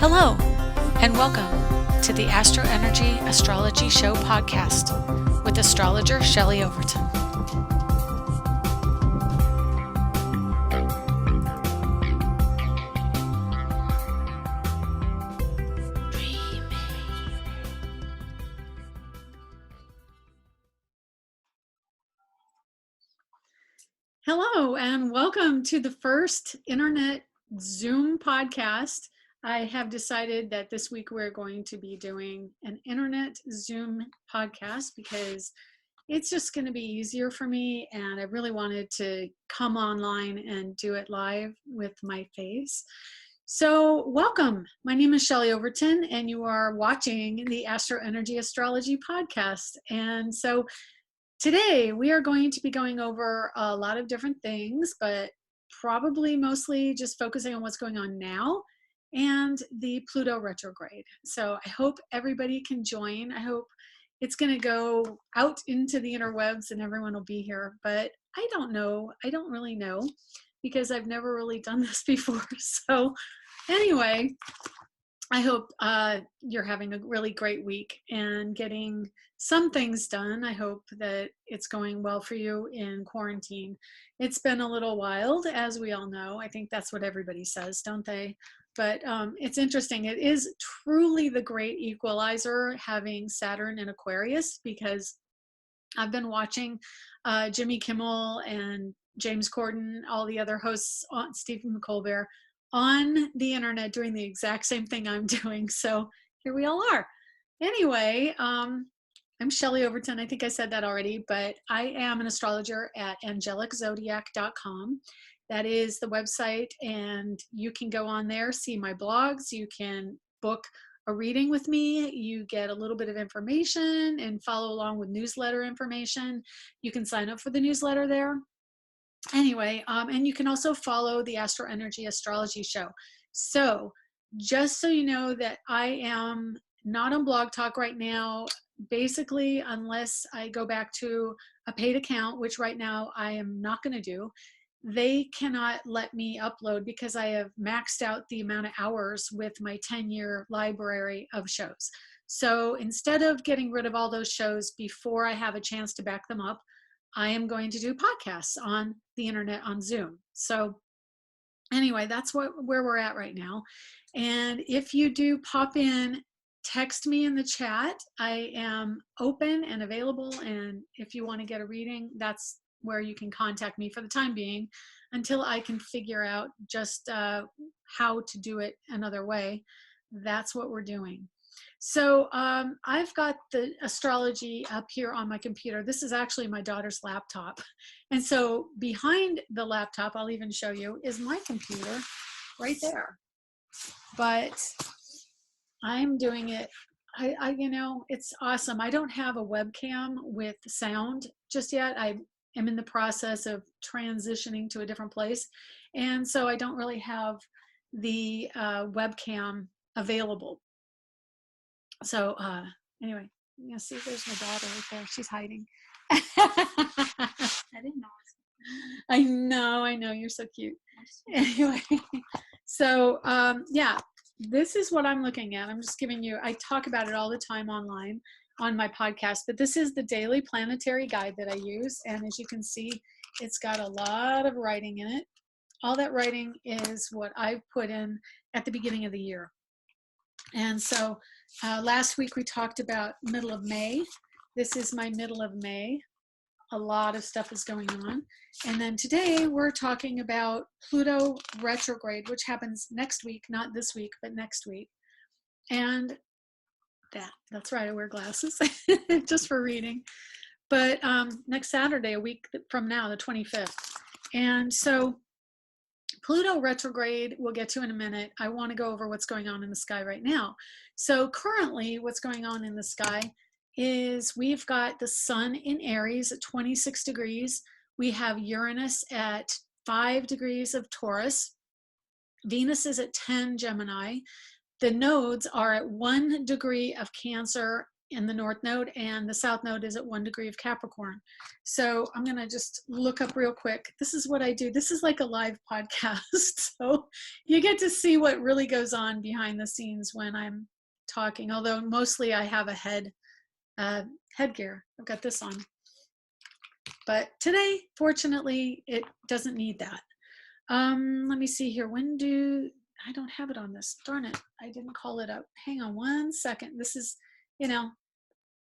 Hello, and welcome to the AstroEnergy Astrology Show podcast with Astrologer Shelley Overton. Hello, and welcome to the first Internet Zoom podcast. I have decided that this week we're going to be doing an Internet Zoom podcast because it's just going to be easier for me, and I really wanted to come online and do it live with my face. So welcome. My name is Shelley Overton, and you are watching the AstroEnergy Astrology podcast. And so today, we are going to be going over a lot of different things, but probably mostly just focusing on what's going on now and the Pluto retrograde. So I hope everybody can join. I hope it's going to go out into the interwebs and everyone will be here, but I don't know. I don't really know because I've never really done this before. So anyway, I hope you're having a really great week and getting some things done. I hope that it's going well for you in quarantine. It's been a little wild, as we all know. I think that's what everybody says, don't they? But it's interesting. It is truly the great equalizer having Saturn in Aquarius, because I've been watching Jimmy Kimmel and James Corden, all the other hosts, on Stephen Colbert, on the internet doing the exact same thing I'm doing. So here we all are. Anyway, I'm Shelley Overton. I think I said that already, but I am an astrologer at angeliczodiac.com. That is the website, and you can go on there, see my blogs. You can book a reading with me. You get a little bit of information and follow along with newsletter information. You can sign up for the newsletter there. Anyway, and you can also follow the AstroEnergy Astrology Show. So just so you know that I am not on Blog Talk right now, basically, unless I go back to a paid account, which right now I am not going to do. They cannot let me upload because I have maxed out the amount of hours with my 10-year library of shows. So instead of getting rid of all those shows before I have a chance to back them up, I am going to do podcasts on the internet on Zoom. So anyway, that's where we're at right now. And if you do pop in, text me in the chat. I am open and available. And if you want to get a reading, that's where you can contact me for the time being until I can figure out just how to do it another way. That's what we're doing. So I've got the astrology up here on my computer. This is actually my daughter's laptop. And so behind the laptop, I'll even show you, is my computer right there. But I'm doing it, you know, it's awesome. I don't have a webcam with sound just yet. I am in the process of transitioning to a different place. And so I don't really have the webcam available. So anyway, you know, see, there's my daughter right there. She's hiding. I didn't know. I know, you're so cute. Anyway, so yeah, this is what I'm looking at. I'm just giving you, I talk about it all the time online on my podcast, but this is the daily planetary guide that I use. And as you can see, it's got a lot of writing in it. All that writing is what I put in at the beginning of the year. And so last week we talked about middle of May. This is my middle of May. A lot of stuff is going on. And then today we're talking about Pluto retrograde, which happens next week, not this week, but next week. And that's right, I wear glasses just for reading. But next Saturday, a week from now, the 25th. And so Pluto retrograde, we'll get to in a minute. I want to go over what's going on in the sky right now. So currently what's going on in the sky is we've got the sun in Aries at 26 degrees. We have Uranus at 5 degrees of Taurus. Venus is at 10 Gemini. The nodes are at 1 degree of Cancer in the North Node, and the South Node is at 1 degree of Capricorn. So I'm going to just look up real quick. This is what I do. This is like a live podcast. So you get to see what really goes on behind the scenes when I'm talking, although mostly I have a headgear. I've got this on. But today, fortunately, it doesn't need that. Let me see here. I don't have it on this. Darn it. I didn't call it up. Hang on one second. This is,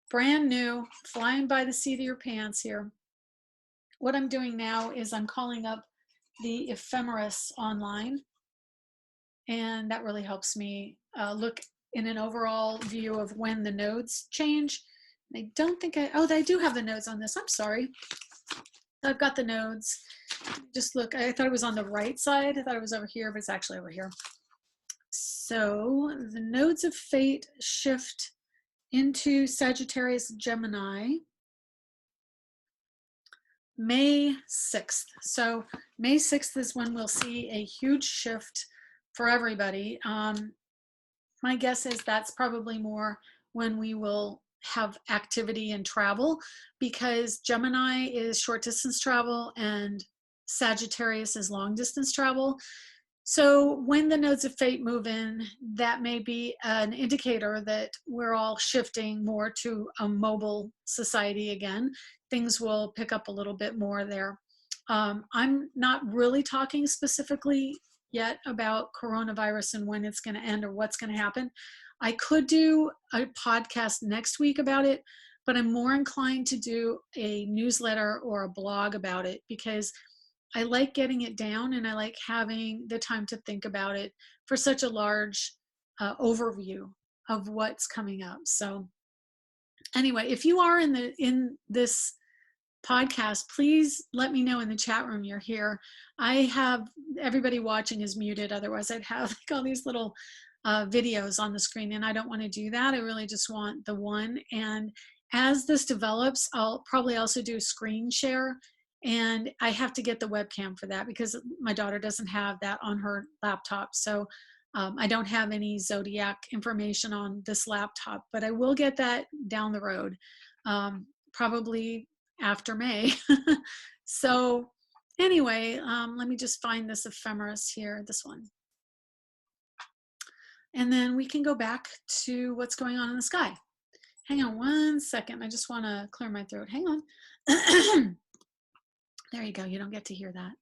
brand new, flying by the seat of your pants here. What I'm doing now is I'm calling up the ephemeris online. And that really helps me look in an overall view of when the nodes change. I don't think I do have the nodes on this. I'm sorry. I've got the nodes. Just look, I thought it was on the right side. I thought it was over here, but it's actually over here. So the nodes of fate shift into Sagittarius Gemini May 6th. So May 6th is when we'll see a huge shift for everybody. My guess is that's probably more when we will have activity and travel, because Gemini is short distance travel and Sagittarius is long distance travel. So when the nodes of fate move in, that may be an indicator that we're all shifting more to a mobile society again. Things will pick up a little bit more there. I'm not really talking specifically yet about coronavirus and when it's going to end or what's going to happen. I could do a podcast next week about it, but I'm more inclined to do a newsletter or a blog about it, because I like getting it down and I like having the time to think about it for such a large overview of what's coming up. So anyway, if you are in this podcast, please let me know in the chat room you're here. I have everybody watching is muted, otherwise I'd have like all these little videos on the screen, and I don't want to do that. I really just want the one. And as this develops, I'll probably also do screen share, and I have to get the webcam for that because my daughter doesn't have that on her laptop. So I don't have any zodiac information on this laptop, but I will get that down the road, probably after May. So anyway, let me just find this ephemeris here, this one. And then we can go back to what's going on in the sky. Hang on one second. I just want to clear my throat. Hang on. There you go. You don't get to hear that.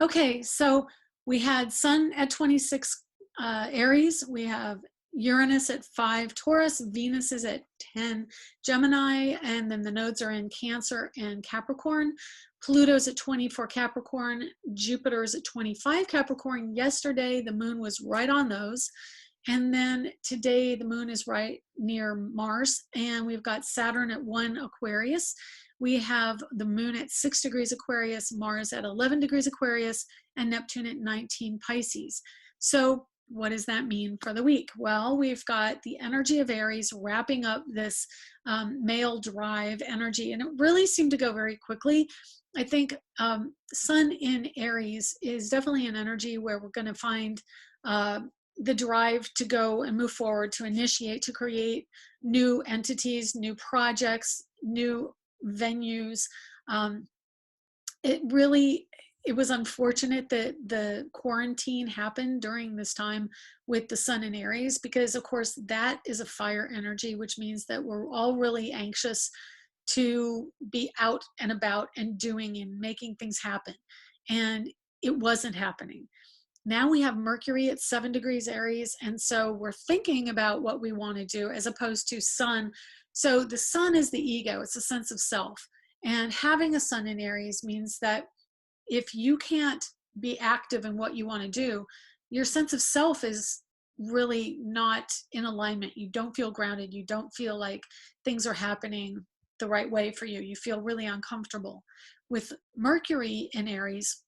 Okay, so we had Sun at 26 Aries. We have Uranus at 5 Taurus. Venus is at 10 Gemini. And then the nodes are in Cancer and Capricorn. Pluto's at 24 Capricorn. Jupiter is at 25 Capricorn. Yesterday, the moon was right on those. And then today, the moon is right near Mars. And we've got Saturn at 1 Aquarius. We have the moon at 6 degrees Aquarius, Mars at 11 degrees Aquarius, and Neptune at 19 Pisces. So what does that mean for the week? Well, we've got the energy of Aries wrapping up this male drive energy, and it really seemed to go very quickly. I think Sun in Aries is definitely an energy where we're going to find the drive to go and move forward, to initiate, to create new entities, new projects, new venues. It was unfortunate that the quarantine happened during this time with the Sun in Aries, because of course that is a fire energy, which means that we're all really anxious to be out and about and doing and making things happen. And it wasn't happening. Now we have Mercury at 7 degrees Aries, and so we're thinking about what we want to do as opposed to Sun. So the Sun is the ego, it's a sense of self. And having a Sun in Aries means that if you can't be active in what you want to do, your sense of self is really not in alignment. You don't feel grounded. You don't feel like things are happening the right way for you. You feel really uncomfortable. With Mercury in Aries,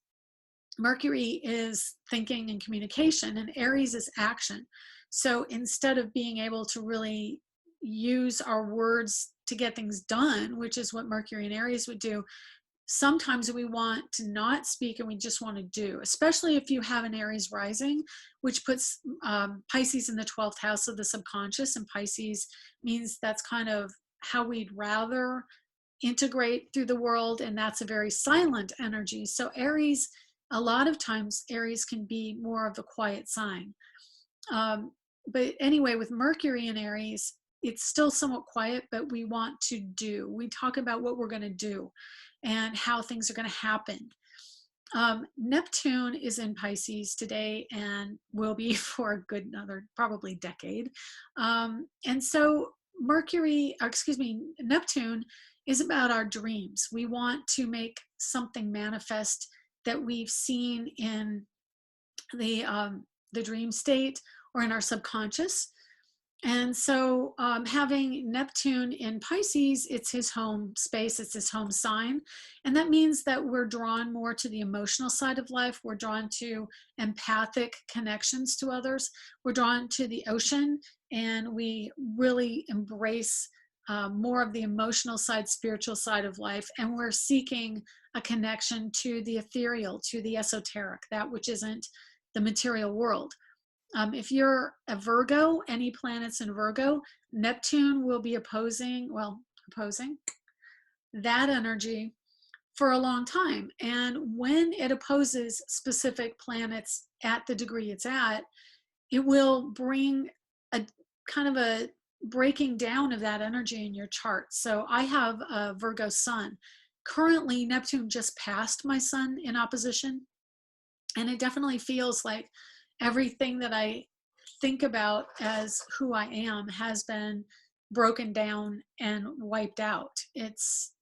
Mercury is thinking and communication, and Aries is action. So instead of being able to really use our words to get things done, which is what Mercury and Aries would do, sometimes we want to not speak and we just want to do, especially if you have an Aries rising, which puts Pisces in the 12th house of the subconscious. And Pisces means that's kind of how we'd rather integrate through the world. And that's a very silent energy. So Aries, a lot of times Aries can be more of a quiet sign. But anyway, with Mercury in Aries, it's still somewhat quiet, but we want to do. We talk about what we're going to do and how things are going to happen. Neptune is in Pisces today and will be for a good another probably decade. And so Neptune is about our dreams. We want to make something manifest that we've seen in the dream state or in our subconscious. And so having Neptune in Pisces, it's his home space, it's his home sign. And that means that we're drawn more to the emotional side of life. We're drawn to empathic connections to others. We're drawn to the ocean, and we really embrace more of the emotional side, spiritual side of life. And we're seeking a connection to the ethereal, to the esoteric, that which isn't the material world. If you're a Virgo, any planets in Virgo, Neptune will be opposing that energy for a long time. And when it opposes specific planets at the degree it's at, it will bring a kind of a breaking down of that energy in your chart. So I have a Virgo sun. Currently, Neptune just passed my sun in opposition. And it definitely feels like everything that I think about as who I am has been broken down and wiped out. It's,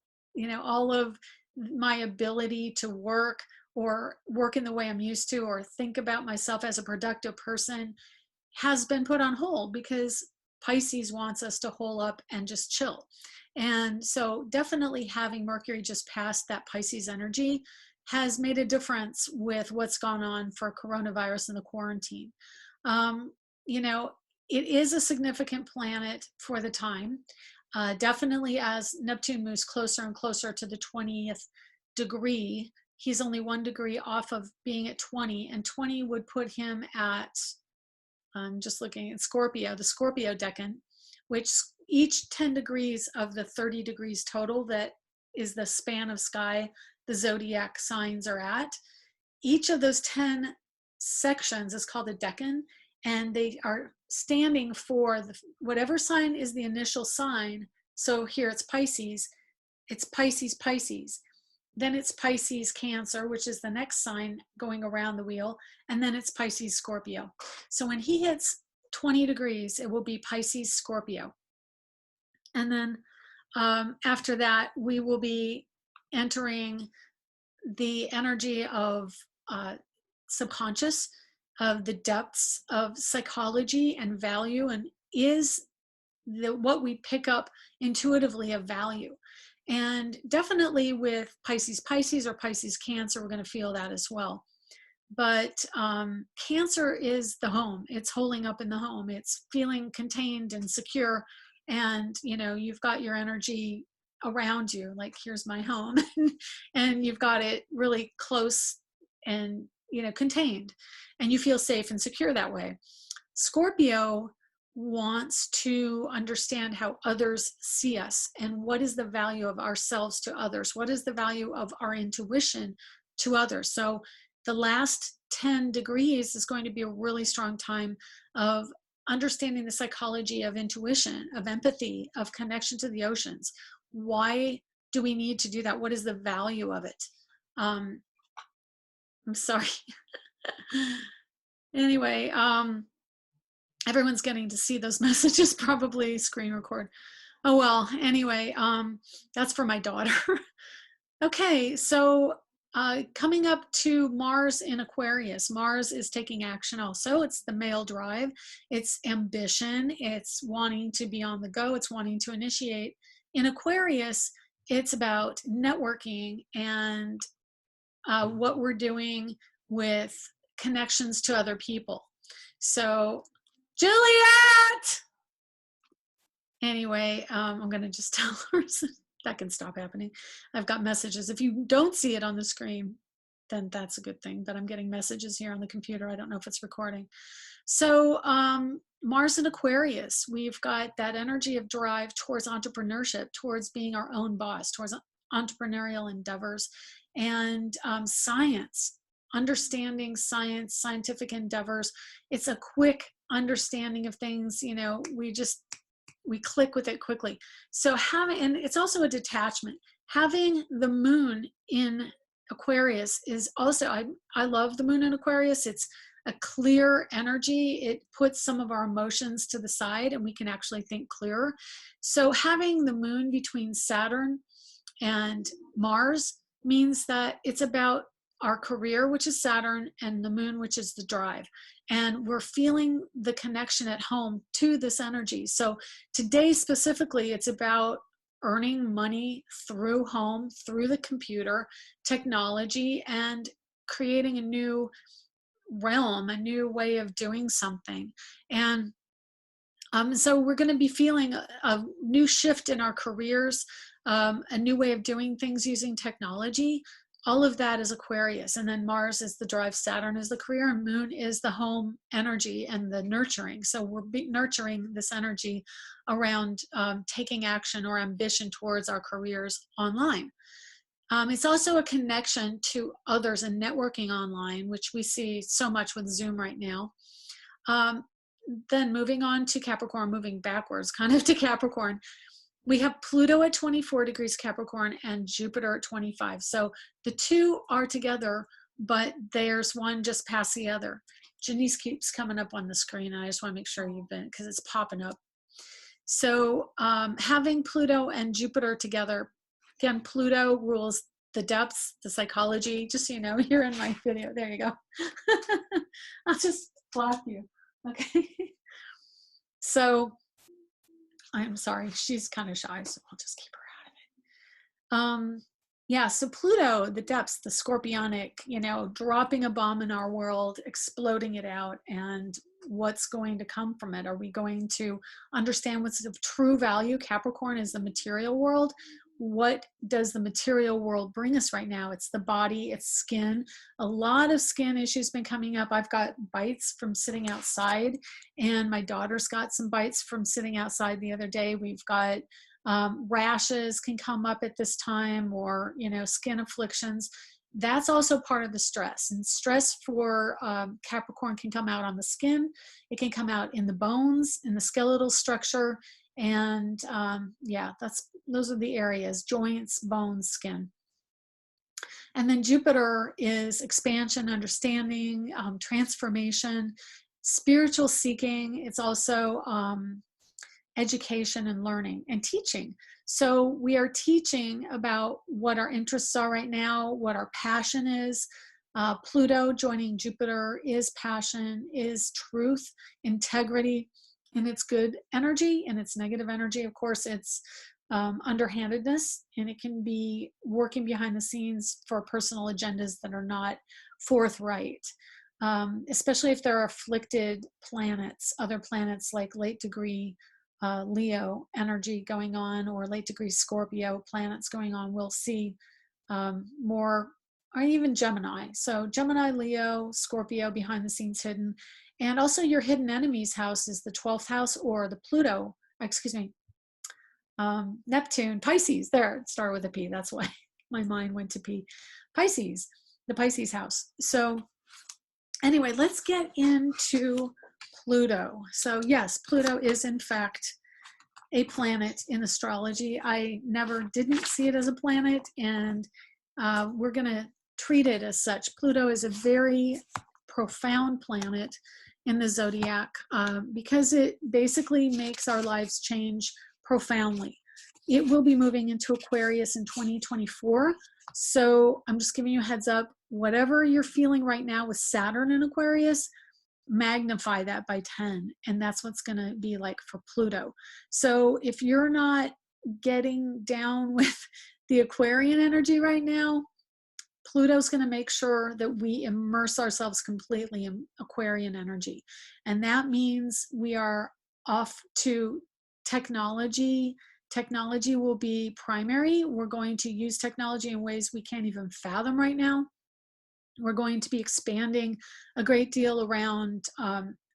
all of my ability to work in the way I'm used to, or think about myself as a productive person, has been put on hold because Pisces wants us to hole up and just chill. And so definitely having Mercury just past that Pisces energy has made a difference with what's gone on for coronavirus and the quarantine. It is a significant planet for the time. Definitely as Neptune moves closer and closer to the 20th degree, he's only 1 degree off of being at 20, and 20 would put him at, I'm just looking at Scorpio, the Scorpio decan, which each 10 degrees of the 30 degrees total, that is the span of sky the zodiac signs are at. Each of those 10 sections is called a decan, and they are standing for whatever sign is the initial sign. So here it's Pisces, Pisces. Then it's Pisces Cancer, which is the next sign going around the wheel. And then it's Pisces Scorpio. So when he hits 20 degrees, it will be Pisces Scorpio. And then after that, we will be entering the energy of subconscious, of the depths of psychology and value, and is what we pick up intuitively of value. And definitely with Pisces or Pisces Cancer, we're going to feel that as well. But Cancer is the home. It's holding up in the home. It's feeling contained and secure. And, you've got your energy around you, like, here's my home. And you've got it really close and, contained. And you feel safe and secure that way. Scorpio wants to understand how others see us, and what is the value of ourselves to others. What is the value of our intuition to others? So the last 10 degrees is going to be a really strong time of understanding the psychology of intuition, of empathy, of connection to the oceans. Why do we need to do that? What is the value of it? I'm sorry. Anyway, everyone's getting to see those messages, probably screen record. Oh, well, anyway, that's for my daughter. Okay, so coming up to Mars in Aquarius. Mars is taking action also. It's the male drive. It's ambition. It's wanting to be on the go. It's wanting to initiate. In Aquarius, it's about networking and what we're doing with connections to other people. So, Juliet! Anyway, I'm going to just tell her that can stop happening. I've got messages. If you don't see it on the screen, then that's a good thing. But I'm getting messages here on the computer. I don't know if it's recording. So Mars in Aquarius, we've got that energy of drive towards entrepreneurship, towards being our own boss, towards entrepreneurial endeavors, and science, understanding science, scientific endeavors. It's a quick understanding of things. You know, we click with it quickly. So and it's also a detachment. Having the moon in Aquarius is also, I love the moon in Aquarius. It's a clear energy. It puts some of our emotions to the side and we can actually think clearer. So having the moon between Saturn and Mars means that it's about our career, which is Saturn, and the moon, which is the drive. And we're feeling the connection at home to this energy. So today specifically, it's about earning money through home, through the computer, technology, and creating a new realm, a new way of doing something. And so we're going to be feeling a new shift in our careers, a new way of doing things using technology. All of that is Aquarius. And then Mars is the drive, Saturn is the career, and Moon is the home energy and the nurturing. So we're nurturing this energy around taking action or ambition towards our careers online. It's also a connection to others and networking online, which we see so much with Zoom right now. Then moving on to Capricorn, moving backwards kind of to Capricorn, we have Pluto at 24 degrees Capricorn and Jupiter at 25. So the two are together, but there's one just past the other. Janice keeps coming up on the screen, and I just want to make sure you've been, because it's popping up. So having Pluto and Jupiter together, again, Pluto rules the depths, the psychology. Just so you know, you're in my video. There you go. I'll just block you. Okay. So I'm sorry, she's kind of shy, so I'll just keep her out of it. Yeah, so Pluto, the depths, the scorpionic, you know, dropping a bomb in our world, exploding it out, and what's going to come from it. Are we going to understand what's of true value? Capricorn is the material world. What does the material world bring us right now? It's the body, it's skin. A lot of skin issues been coming up. I've got bites from sitting outside, and my daughter's got some bites from sitting outside the other day. We've got rashes can come up at this time, or, you know, skin afflictions. That's also part of the stress. And stress for Capricorn can come out on the skin. It can come out in the bones, in the skeletal structure. And yeah, those are the areas: joints, bones, skin. And then Jupiter is expansion, understanding, transformation, spiritual seeking. It's also education and learning and teaching. So we are teaching about what our interests are right now, what our passion is. Pluto joining Jupiter is passion, is truth, integrity, and it's good energy, and it's negative energy. Of course, it's underhandedness, and it can be working behind the scenes for personal agendas that are not forthright, especially if there are afflicted planets, other planets like late degree Leo energy going on, or late degree Scorpio planets going on. We'll see more, or even Gemini. So Gemini, Leo, Scorpio, behind the scenes, hidden. And also your hidden enemies house is the 12th house, or the Pluto, excuse me, Neptune, Pisces. There, it started with a P. That's why my mind went to P. Pisces, the Pisces house. So anyway, let's get into Pluto. So yes, Pluto is in fact a planet in astrology. I didn't see it as a planet, and we're going to treat it as such. Pluto is a very profound planet in the zodiac because it basically makes our lives change profoundly. It will be moving into Aquarius in 2024. So I'm just giving you a heads up. Whatever you're feeling right now with Saturn in Aquarius, magnify that by 10. And that's what's going to be like for Pluto. So if you're not getting down with the Aquarian energy right now, Pluto's going to make sure that we immerse ourselves completely in Aquarian energy. And that means we are off to technology, technology will be primary. We're going to use technology in ways we can't even fathom right now. We're going to be expanding a great deal around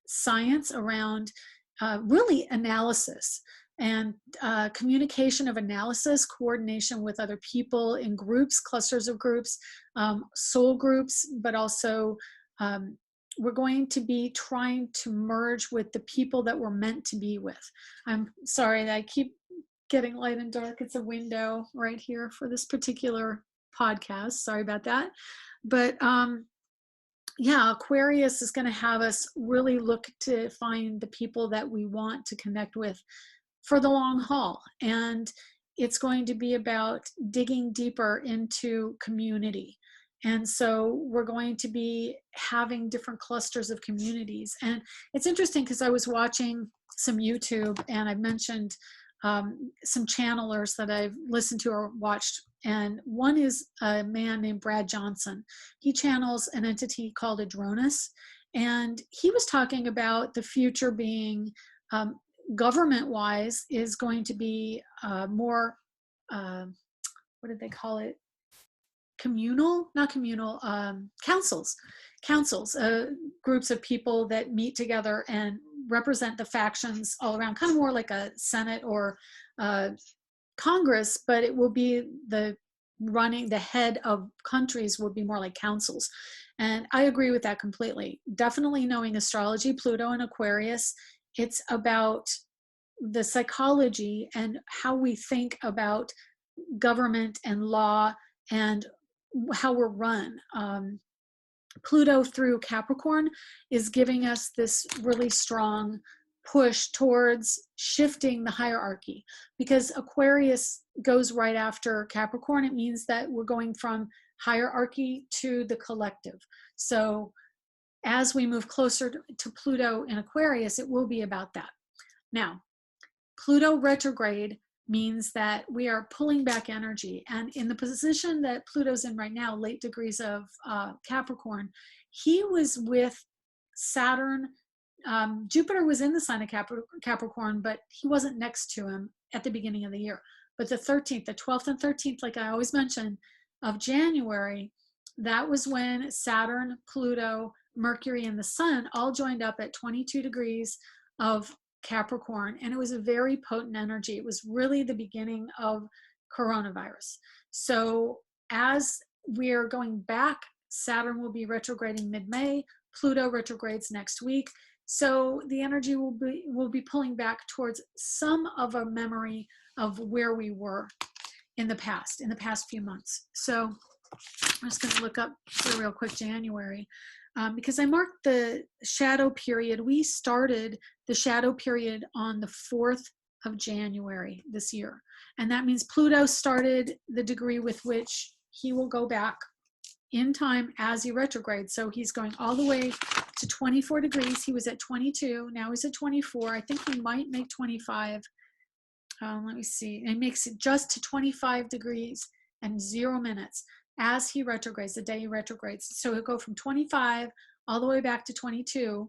science, around really analysis and communication of analysis, coordination with other people in groups, clusters of groups, soul groups, but also we're going to be trying to merge with the people that we're meant to be with. I'm sorry that I keep getting light and dark. It's a window right here for this particular podcast. Sorry about that. But yeah, Aquarius is going to have us really look to find the people that we want to connect with for the long haul. And it's going to be about digging deeper into community. And so we're going to be having different clusters of communities. And it's interesting because I was watching some YouTube, and I mentioned some channelers that I've listened to or watched. And one is a man named Brad Johnson. He channels an entity called Adronis. And he was talking about the future being government-wise is going to be more, what did they call it? Communal, not communal, councils, groups of people that meet together and represent the factions all around, kind of more like a Senate or Congress, but it will be the head of countries will be more like councils. And I agree with that completely. Definitely knowing astrology, Pluto and Aquarius, it's about the psychology and how we think about government and law and how we're run. Pluto through Capricorn is giving us this really strong push towards shifting the hierarchy, because Aquarius goes right after Capricorn. It means that we're going from hierarchy to the collective. So as we move closer to Pluto in Aquarius, it will be about that. Now, Pluto retrograde means that we are pulling back energy. And in the position that Pluto's in right now, late degrees of Capricorn, he was with Saturn. Jupiter was in the sign of Capricorn, but he wasn't next to him at the beginning of the year. But the 13th, the 12th and 13th, like I always mention, of January, that was when Saturn, Pluto, Mercury, and the Sun all joined up at 22 degrees of Capricorn, and it was a very potent energy. It was really the beginning of coronavirus. So as we're going back, Saturn will be retrograding mid-May, Pluto retrogrades next week. So the energy will be pulling back towards some of a memory of where we were in the past few months. So I'm just going to look up here real quick January. Because I marked the shadow period. We started the shadow period on the 4th of January this year. And that means Pluto started the degree with which he will go back in time as he retrogrades. So he's going all the way to 24 degrees. He was at 22. Now he's at 24. I think he might make 25. Let me see. It makes it just to 25 degrees and 0 minutes. As he retrogrades, the day he retrogrades. So he'll go from 25 all the way back to 22.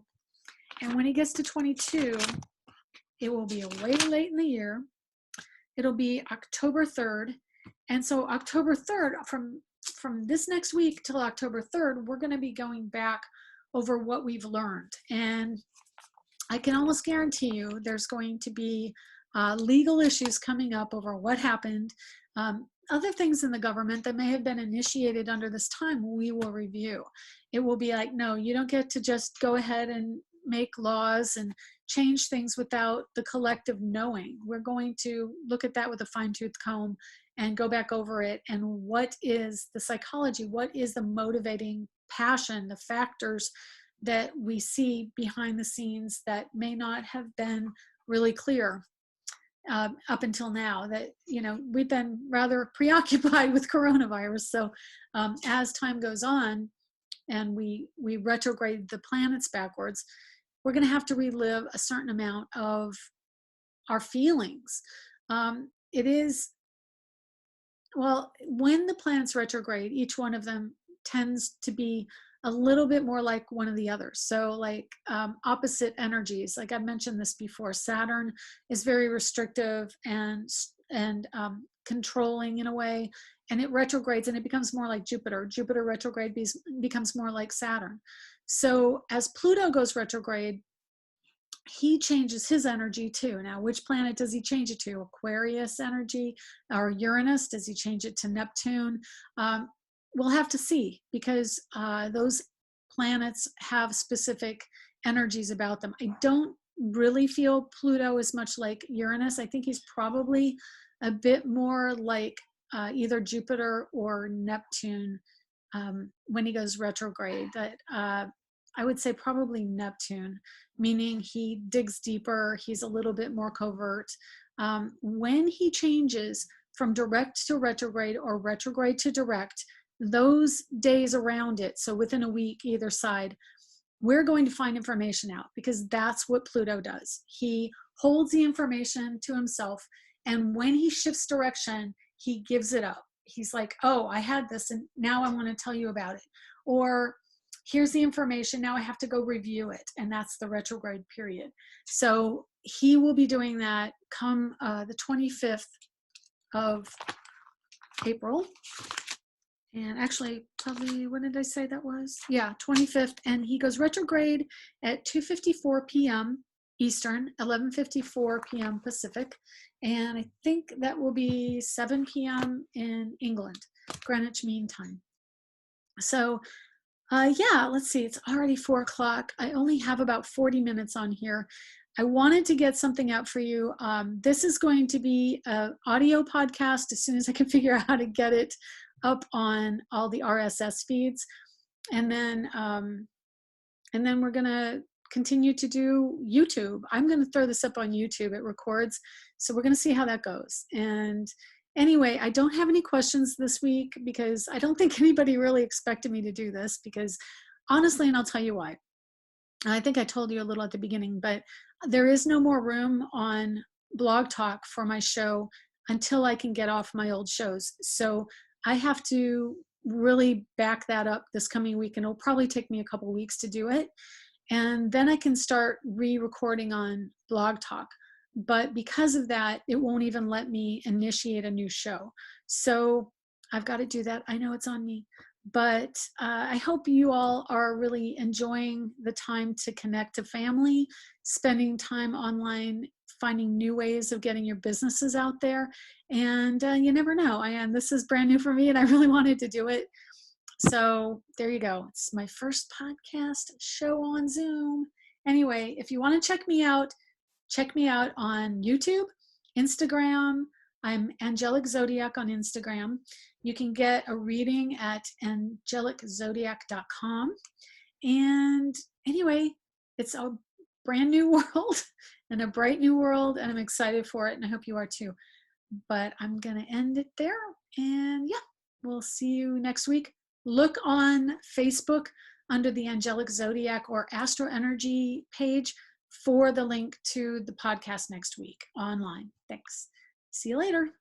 And when he gets to 22, it will be way late in the year. It'll be October 3rd. And so October 3rd, from this next week till October 3rd, we're going to be going back over what we've learned. And I can almost guarantee you there's going to be legal issues coming up over what happened. Other things in the government that may have been initiated under this time, we will review. It will be like, no, you don't get to just go ahead and make laws and change things without the collective knowing. We're going to look at that with a fine-tooth comb and go back over it. And what is the psychology? What is the motivating passion, the factors that we see behind the scenes that may not have been really clear up until now? That, you know, we've been rather preoccupied with coronavirus. So as time goes on and we retrograde the planets backwards, we're going to have to relive a certain amount of our feelings. It is, well, when the planets retrograde, each one of them tends to be a little bit more like one of the others. So like opposite energies, like I've mentioned this before, Saturn is very restrictive and and controlling in a way, and it retrogrades and it becomes more like Jupiter. Jupiter retrograde becomes more like Saturn. So as Pluto goes retrograde, he changes his energy too. Now, which planet does he change it to? Aquarius energy or Uranus? Does he change it to Neptune? We'll have to see, because those planets have specific energies about them. I don't really feel Pluto is much like Uranus. I think he's probably a bit more like either Jupiter or Neptune when he goes retrograde. That I would say probably Neptune, meaning he digs deeper, he's a little bit more covert. When he changes from direct to retrograde or retrograde to direct, those days around it, so within a week either side, we're going to find information out, because that's what Pluto does. He holds the information to himself, and when he shifts direction, he gives it up. He's like, oh, I had this and now I want to tell you about it. Or here's the information, now I have to go review it. And that's the retrograde period. So he will be doing that come the 25th of April. And actually, probably, when did I say that was? Yeah, 25th. And he goes retrograde at 2:54 p.m. Eastern, 11:54 p.m. Pacific. And I think that will be 7 p.m. in England, Greenwich Mean Time. So yeah, let's see, it's already 4 o'clock. I only have about 40 minutes on here. I wanted to get something out for you. This is going to be an audio podcast as soon as I can figure out how to get it up on all the RSS feeds. And then we're going to continue to do YouTube. I'm going to throw this up on YouTube. It records. So we're going to see how that goes. And anyway, I don't have any questions this week, because I don't think anybody really expected me to do this, because honestly, and I'll tell you why. I think I told you a little at the beginning, but there is no more room on Blog Talk for my show until I can get off my old shows. So I have to really back that up this coming week, and it'll probably take me a couple weeks to do it. And then I can start re-recording on Blog Talk. But because of that, it won't even let me initiate a new show. So I've got to do that. I know it's on me. But I hope you all are really enjoying the time to connect to family, spending time online, finding new ways of getting your businesses out there. And you never know. This is brand new for me, and I really wanted to do it. So there you go. It's my first podcast show on Zoom. Anyway, if you want to check me out on YouTube, Instagram. I'm Angelic Zodiac on Instagram. You can get a reading at angeliczodiac.com. And anyway, it's a brand new world and a bright new world, and I'm excited for it, and I hope you are too. But I'm going to end it there, and yeah, we'll see you next week. Look on Facebook under the Angelic Zodiac or AstroEnergy page for the link to the podcast next week online. Thanks. See you later.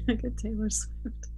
Look at Taylor Swift.